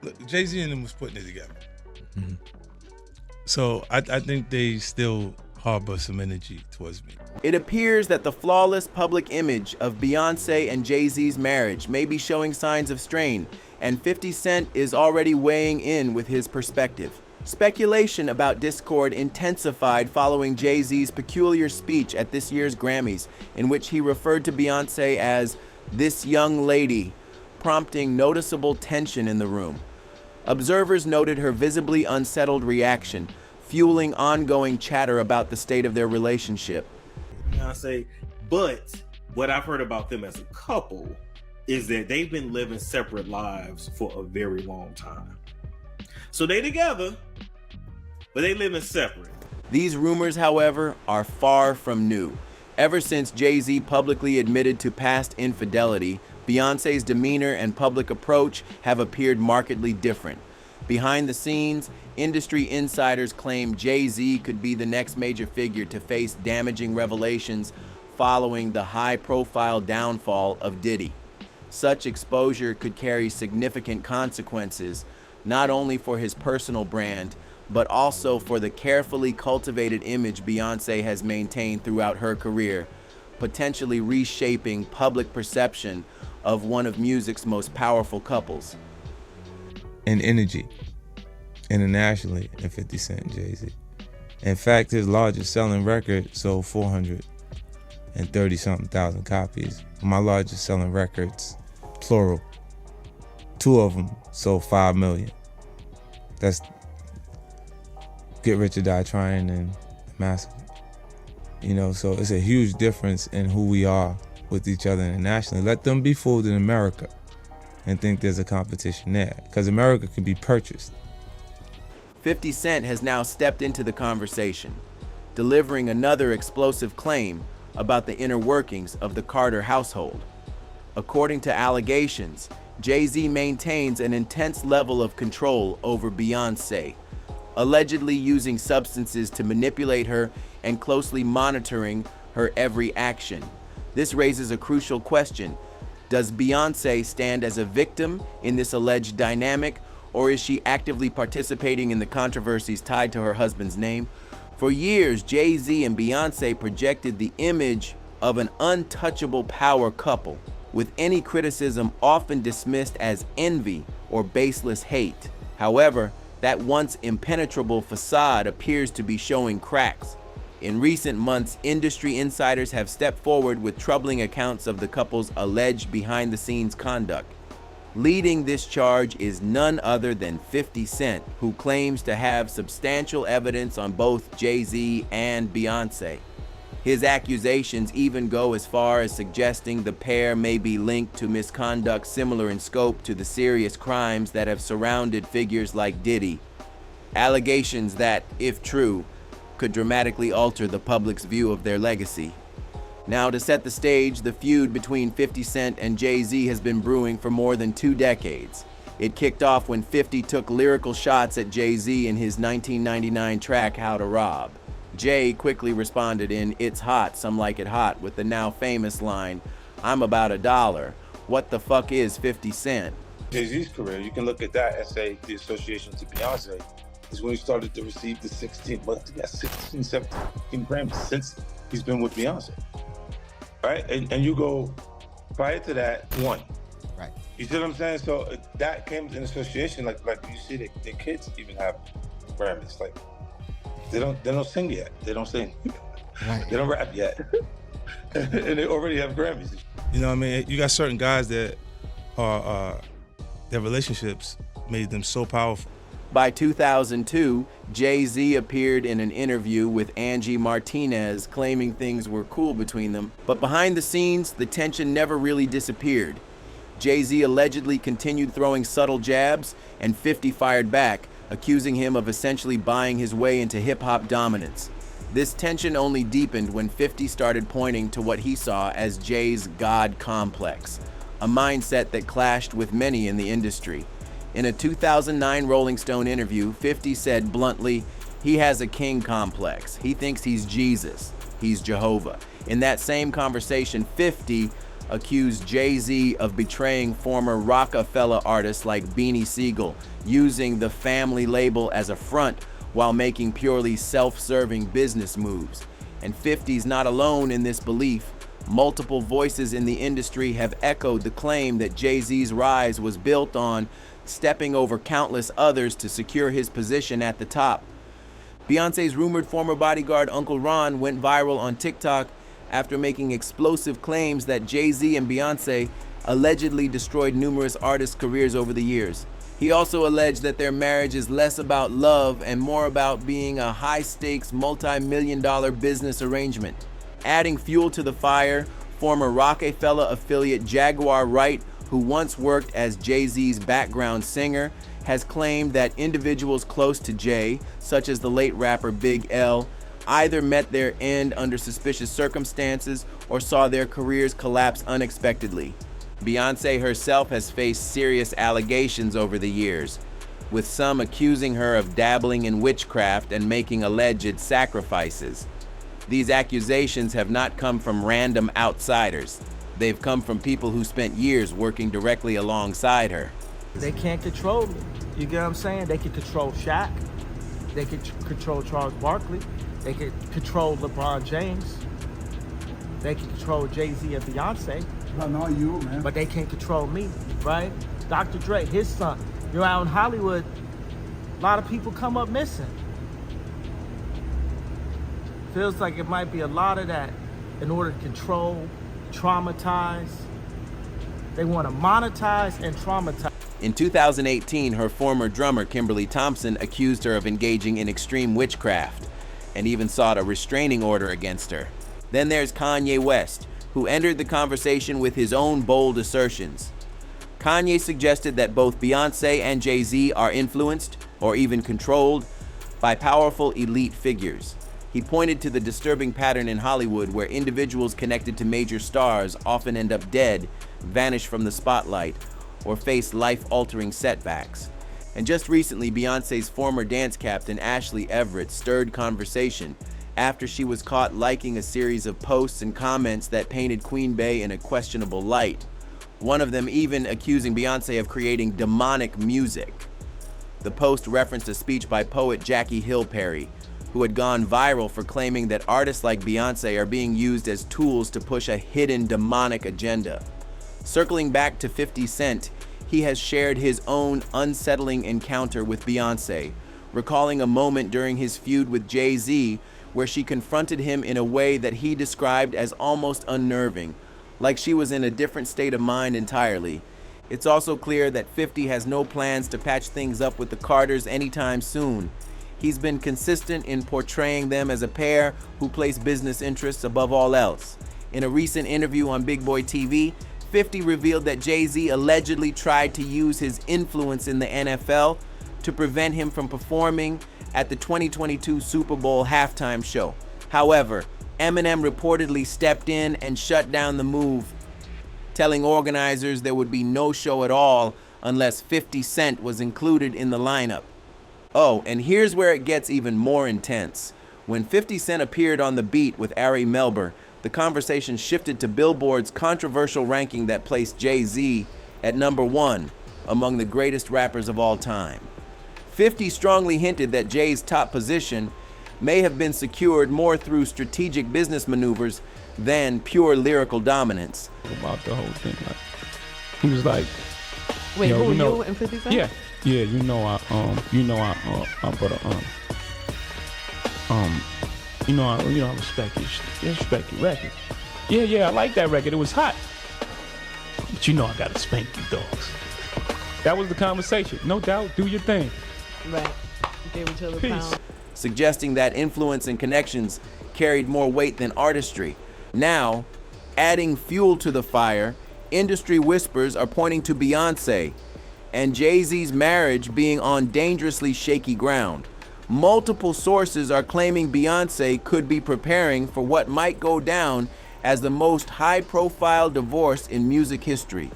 look, Jay Z and them was putting it together. Mm-hmm. So I think they still harbor some energy towards me. It appears that the flawless public image of Beyonce and Jay-Z's marriage may be showing signs of strain, and 50 Cent is already weighing in with his perspective. Speculation about discord intensified following Jay-Z's peculiar speech at this year's Grammys, in which he referred to Beyonce as "this young lady," prompting noticeable tension in the room. Observers noted her visibly unsettled reaction, fueling ongoing chatter about the state of their relationship. Beyonce, but what I've heard about them as a couple is that they've been living separate lives for a very long time. So they together, but they living separate. These rumors, however, are far from new. Ever since Jay-Z publicly admitted to past infidelity, Beyonce's demeanor and public approach have appeared markedly different. Behind the scenes, industry insiders claim Jay-Z could be the next major figure to face damaging revelations following the high-profile downfall of Diddy. Such exposure could carry significant consequences, not only for his personal brand, but also for the carefully cultivated image Beyonce has maintained throughout her career, potentially reshaping public perception of one of music's most powerful couples. And energy, internationally, in 50 Cent and Jay-Z. In fact, his largest selling record sold 430-something thousand copies. My largest selling records, plural, 2 of them sold 5 million. That's Get Rich or Die Trying and Massacre. You know, so it's a huge difference in who we are with each other internationally. Let them be fooled in America and think there's a competition there, because America can be purchased. 50 Cent has now stepped into the conversation, delivering another explosive claim about the inner workings of the Carter household. According to allegations, Jay-Z maintains an intense level of control over Beyonce, allegedly using substances to manipulate her and closely monitoring her every action. This raises a crucial question. Does Beyonce stand as a victim in this alleged dynamic, or is she actively participating in the controversies tied to her husband's name? For years, Jay-Z and Beyonce projected the image of an untouchable power couple, with any criticism often dismissed as envy or baseless hate. However, that once impenetrable facade appears to be showing cracks. In recent months, industry insiders have stepped forward with troubling accounts of the couple's alleged behind-the-scenes conduct. Leading this charge is none other than 50 Cent, who claims to have substantial evidence on both Jay-Z and Beyonce. His accusations even go as far as suggesting the pair may be linked to misconduct similar in scope to the serious crimes that have surrounded figures like Diddy. Allegations that, if true, could dramatically alter the public's view of their legacy. Now, to set the stage, the feud between 50 Cent and Jay-Z has been brewing for more than 2 decades. It kicked off when 50 took lyrical shots at Jay-Z in his 1999 track, How to Rob. Jay quickly responded in It's Hot, Some Like It Hot, with the now famous line, I'm about $1. What the fuck is 50 Cent? Jay-Z's career, you can look at that and say the association to Beyonce is when he started to receive the 16, 17 Grammys since he's been with Beyonce, right? And you go, prior to that, 1. Right. You see what I'm saying? So that came in association, like you see their kids even have Grammys. Like they don't sing yet. They don't sing. Right. They don't rap yet. And they already have Grammys. You know what I mean? You got certain guys that are, their relationships made them so powerful. By 2002, Jay-Z appeared in an interview with Angie Martinez claiming things were cool between them, but behind the scenes, the tension never really disappeared. Jay-Z allegedly continued throwing subtle jabs, and 50 fired back, accusing him of essentially buying his way into hip-hop dominance. This tension only deepened when 50 started pointing to what he saw as Jay's God complex, a mindset that clashed with many in the industry. In a 2009 Rolling Stone interview, 50 said bluntly, he has a king complex. He thinks he's Jesus. He's Jehovah. In that same conversation, 50 accused Jay-Z of betraying former Rockefeller artists like Beanie Siegel, using the family label as a front while making purely self-serving business moves. And 50's not alone in this belief. Multiple voices in the industry have echoed the claim that Jay-Z's rise was built on stepping over countless others to secure his position at the top. Beyonce's rumored former bodyguard Uncle Ron went viral on TikTok after making explosive claims that Jay Z and Beyoncé allegedly destroyed numerous artists' careers over the years. He also alleged that their marriage is less about love and more about being a high-stakes, multi-million-dollar business arrangement. Adding fuel to the fire, former Rockefeller affiliate Jaguar Wright, who once worked as Jay-Z's background singer, has claimed that individuals close to Jay, such as the late rapper Big L, either met their end under suspicious circumstances or saw their careers collapse unexpectedly. Beyoncé herself has faced serious allegations over the years, with some accusing her of dabbling in witchcraft and making alleged sacrifices. These accusations have not come from random outsiders. They've come from people who spent years working directly alongside her. They can't control me. You get what I'm saying? They can control Shaq. They can control Charles Barkley. They can control LeBron James. They can control Jay Z and Beyoncé. But not you, man. But they can't control me, right? Dr. Dre, his son. You're out in Hollywood, a lot of people come up missing. Feels like it might be a lot of that in order to control, traumatize. They want to monetize and traumatize. In 2018, her former drummer, Kimberly Thompson, accused her of engaging in extreme witchcraft and even sought a restraining order against her. Then there's Kanye West, who entered the conversation with his own bold assertions. Kanye suggested that both Beyoncé and Jay-Z are influenced, or even controlled, by powerful elite figures. He pointed to the disturbing pattern in Hollywood where individuals connected to major stars often end up dead, vanish from the spotlight, or face life-altering setbacks. And just recently, Beyoncé's former dance captain, Ashley Everett, stirred conversation after she was caught liking a series of posts and comments that painted Queen Bey in a questionable light. One of them even accusing Beyoncé of creating demonic music. The post referenced a speech by poet Jackie Hill Perry, who had gone viral for claiming that artists like Beyoncé are being used as tools to push a hidden demonic agenda. Circling back to 50 Cent, he has shared his own unsettling encounter with Beyoncé, recalling a moment during his feud with Jay Z where she confronted him in a way that he described as almost unnerving, like she was in a different state of mind entirely. It's also clear that 50 has no plans to patch things up with the Carters anytime soon. He's been consistent in portraying them as a pair who place business interests above all else. In a recent interview on Big Boy TV, 50 revealed that Jay-Z allegedly tried to use his influence in the NFL to prevent him from performing at the 2022 Super Bowl halftime show. However, Eminem reportedly stepped in and shut down the move, telling organizers there would be no show at all unless 50 Cent was included in the lineup. Oh, and here's where it gets even more intense. When 50 Cent appeared on the beat with Ari Melber, the conversation shifted to Billboard's controversial ranking that placed Jay-Z at #1 among the greatest rappers of all time. 50 strongly hinted that Jay's top position may have been secured more through strategic business maneuvers than pure lyrical dominance. About the whole thing, like, he was like, wait, yo, who, you know, you and 50 Cent? yeah, you know, I respect your record. Yeah, I like that record. It was hot, but you know, I gotta spank you dogs. That was the conversation. No doubt. Do your thing. Right. Gave each other Peace. pound. Suggesting that influence and connections carried more weight than artistry. Now, adding fuel to the fire, industry whispers are pointing to Beyoncé and Jay-Z's marriage being on dangerously shaky ground. Multiple sources are claiming Beyoncé could be preparing for what might go down as the most high-profile divorce in music history.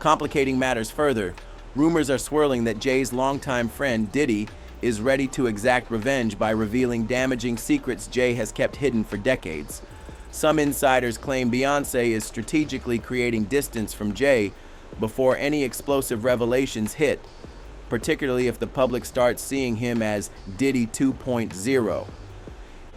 Complicating matters further, rumors are swirling that Jay's longtime friend, Diddy, is ready to exact revenge by revealing damaging secrets Jay has kept hidden for decades. Some insiders claim Beyonce is strategically creating distance from Jay before any explosive revelations hit, particularly if the public starts seeing him as Diddy 2.0.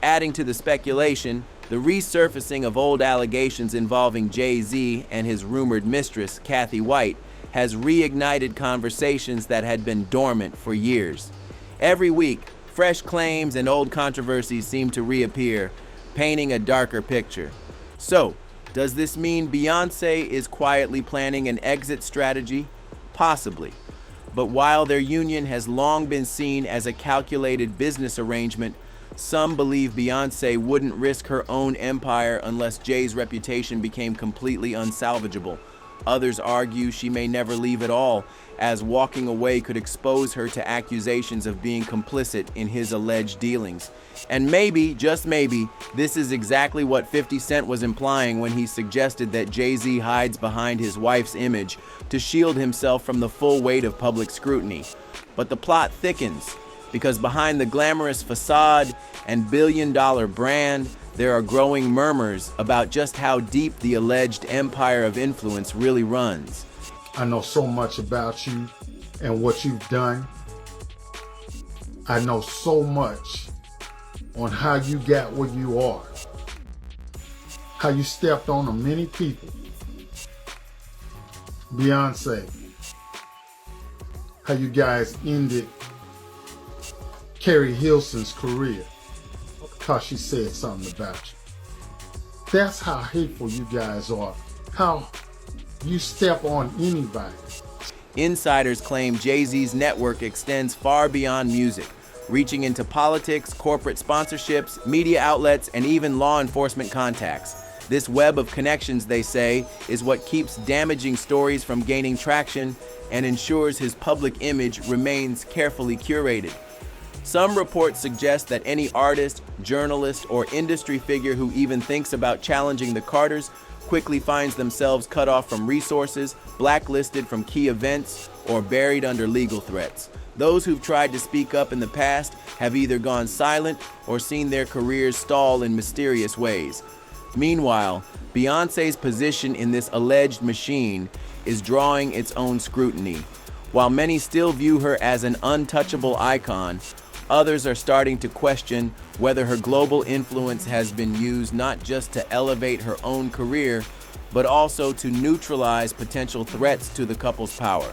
Adding to the speculation, the resurfacing of old allegations involving Jay Z and his rumored mistress, Kathy White, has reignited conversations that had been dormant for years. Every week, fresh claims and old controversies seem to reappear, painting a darker picture. So, does this mean Beyonce is quietly planning an exit strategy? Possibly. But while their union has long been seen as a calculated business arrangement, some believe Beyonce wouldn't risk her own empire unless Jay's reputation became completely unsalvageable. Others argue she may never leave at all, as walking away could expose her to accusations of being complicit in his alleged dealings. And maybe, just maybe, this is exactly what 50 Cent was implying when he suggested that Jay-Z hides behind his wife's image to shield himself from the full weight of public scrutiny. But the plot thickens, because behind the glamorous facade and billion-dollar brand, there are growing murmurs about just how deep the alleged empire of influence really runs. I know so much about you and what you've done. I know so much on how you got where you are, how you stepped on many people. Beyonce, how you guys ended Carrie Hilson's career because she said something about you. That's how hateful you guys are. How you step on anybody. Insiders claim Jay-Z's network extends far beyond music, reaching into politics, corporate sponsorships, media outlets, and even law enforcement contacts. This web of connections, they say, is what keeps damaging stories from gaining traction and ensures his public image remains carefully curated. Some reports suggest that any artist, journalist, or industry figure who even thinks about challenging the Carters quickly finds themselves cut off from resources, blacklisted from key events, or buried under legal threats. Those who've tried to speak up in the past have either gone silent or seen their careers stall in mysterious ways. Meanwhile, Beyonce's position in this alleged machine is drawing its own scrutiny. While many still view her as an untouchable icon, others are starting to question whether her global influence has been used not just to elevate her own career, but also to neutralize potential threats to the couple's power.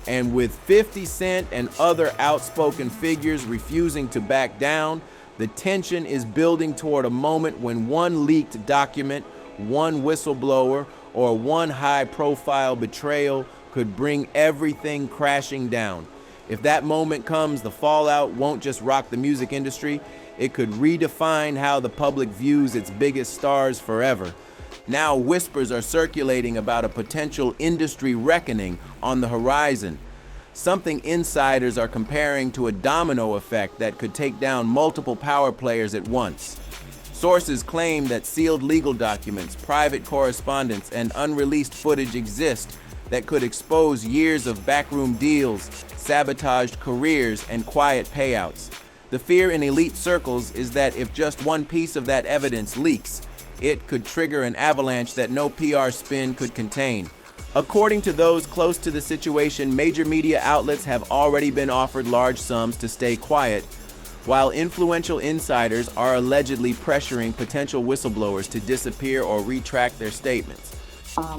And with 50 Cent and other outspoken figures refusing to back down, the tension is building toward a moment when one leaked document, one whistleblower, or one high-profile betrayal could bring everything crashing down. If that moment comes, the fallout won't just rock the music industry, it could redefine how the public views its biggest stars forever. Now whispers are circulating about a potential industry reckoning on the horizon, something insiders are comparing to a domino effect that could take down multiple power players at once. Sources claim that sealed legal documents, private correspondence, and unreleased footage exist that could expose years of backroom deals, sabotaged careers, and quiet payouts. The fear in elite circles is that if just one piece of that evidence leaks, it could trigger an avalanche that no PR spin could contain. According to those close to the situation, major media outlets have already been offered large sums to stay quiet, while influential insiders are allegedly pressuring potential whistleblowers to disappear or retract their statements.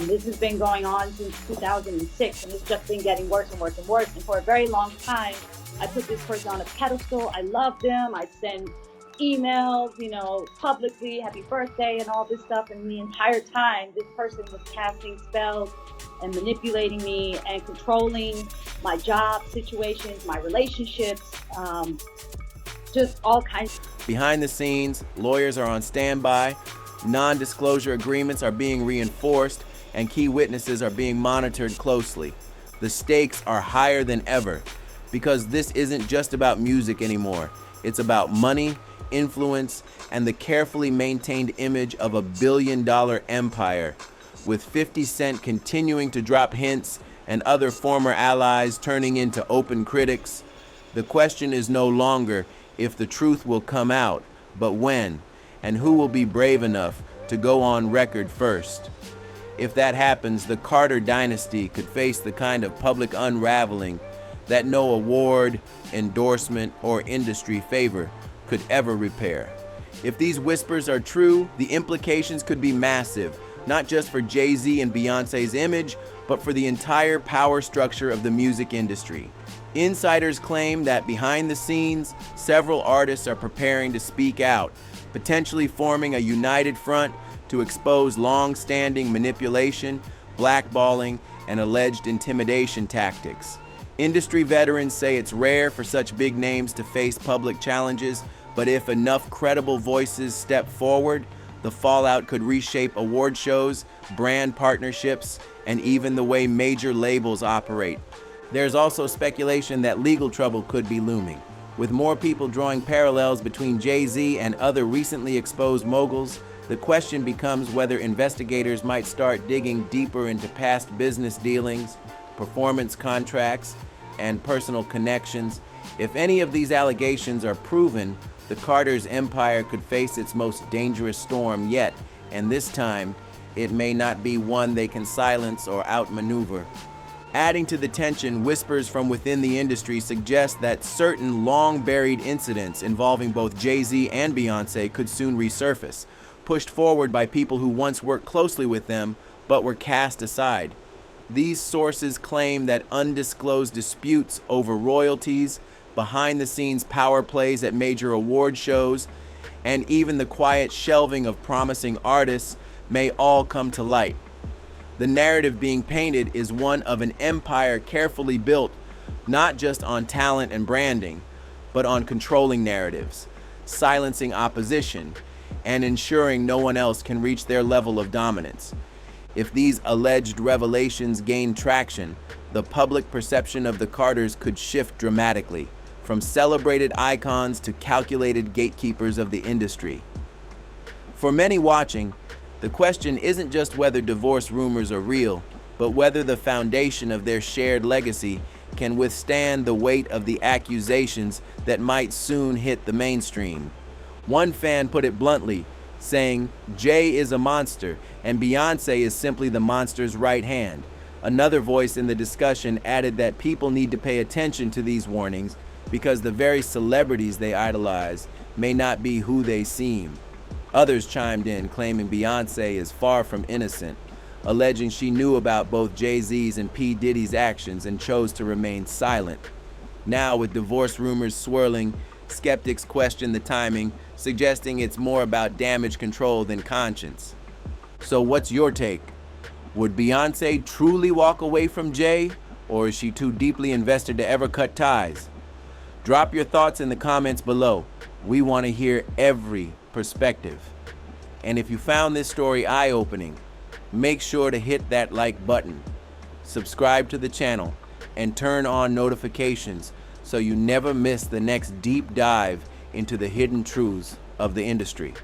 This has been going on since 2006, and it's just been getting worse and worse and worse. And for a very long time, I put this person on a pedestal. I love them. I send emails, publicly, happy birthday and all this stuff. And the entire time, this person was casting spells and manipulating me and controlling my job situations, my relationships, just all kinds. Behind the scenes, lawyers are on standby. Non-disclosure agreements are being reinforced, and key witnesses are being monitored closely. The stakes are higher than ever, because this isn't just about music anymore. It's about money, influence, and the carefully maintained image of a billion-dollar empire, with 50 Cent continuing to drop hints and other former allies turning into open critics. The question is no longer if the truth will come out, but when. And who will be brave enough to go on record first. If that happens, the Carter dynasty could face the kind of public unraveling that no award, endorsement, or industry favor could ever repair. If these whispers are true, the implications could be massive, not just for Jay Z and Beyonce's image, but for the entire power structure of the music industry. Insiders claim that behind the scenes, several artists are preparing to speak out, potentially forming a united front to expose long-standing manipulation, blackballing, and alleged intimidation tactics. Industry veterans say it's rare for such big names to face public challenges, but if enough credible voices step forward, the fallout could reshape award shows, brand partnerships, and even the way major labels operate. There's also speculation that legal trouble could be looming, with more people drawing parallels between Jay Z and other recently exposed moguls. The question becomes whether investigators might start digging deeper into past business dealings, performance contracts, and personal connections. If any of these allegations are proven, the Carter's empire could face its most dangerous storm yet, and this time, it may not be one they can silence or outmaneuver. Adding to the tension, whispers from within the industry suggest that certain long-buried incidents involving both Jay Z and Beyoncé could soon resurface, pushed forward by people who once worked closely with them but were cast aside. These sources claim that undisclosed disputes over royalties, behind-the-scenes power plays at major award shows, and even the quiet shelving of promising artists may all come to light. The narrative being painted is one of an empire carefully built, not just on talent and branding, but on controlling narratives, silencing opposition, and ensuring no one else can reach their level of dominance. If these alleged revelations gain traction, the public perception of the Carters could shift dramatically, from celebrated icons to calculated gatekeepers of the industry. For many watching, the question isn't just whether divorce rumors are real, but whether the foundation of their shared legacy can withstand the weight of the accusations that might soon hit the mainstream. One fan put it bluntly, saying, "Jay is a monster, and Beyonce is simply the monster's right hand." Another voice in the discussion added that people need to pay attention to these warnings because the very celebrities they idolize may not be who they seem. Others chimed in, claiming Beyonce is far from innocent, alleging she knew about both Jay Z's and P. Diddy's actions and chose to remain silent. Now, with divorce rumors swirling, skeptics question the timing, suggesting it's more about damage control than conscience. So what's your take? Would Beyonce truly walk away from Jay, or is she too deeply invested to ever cut ties? Drop your thoughts in the comments below. We want to hear every perspective. And if you found this story eye-opening, make sure to hit that like button, subscribe to the channel, and turn on notifications so you never miss the next deep dive into the hidden truths of the industry.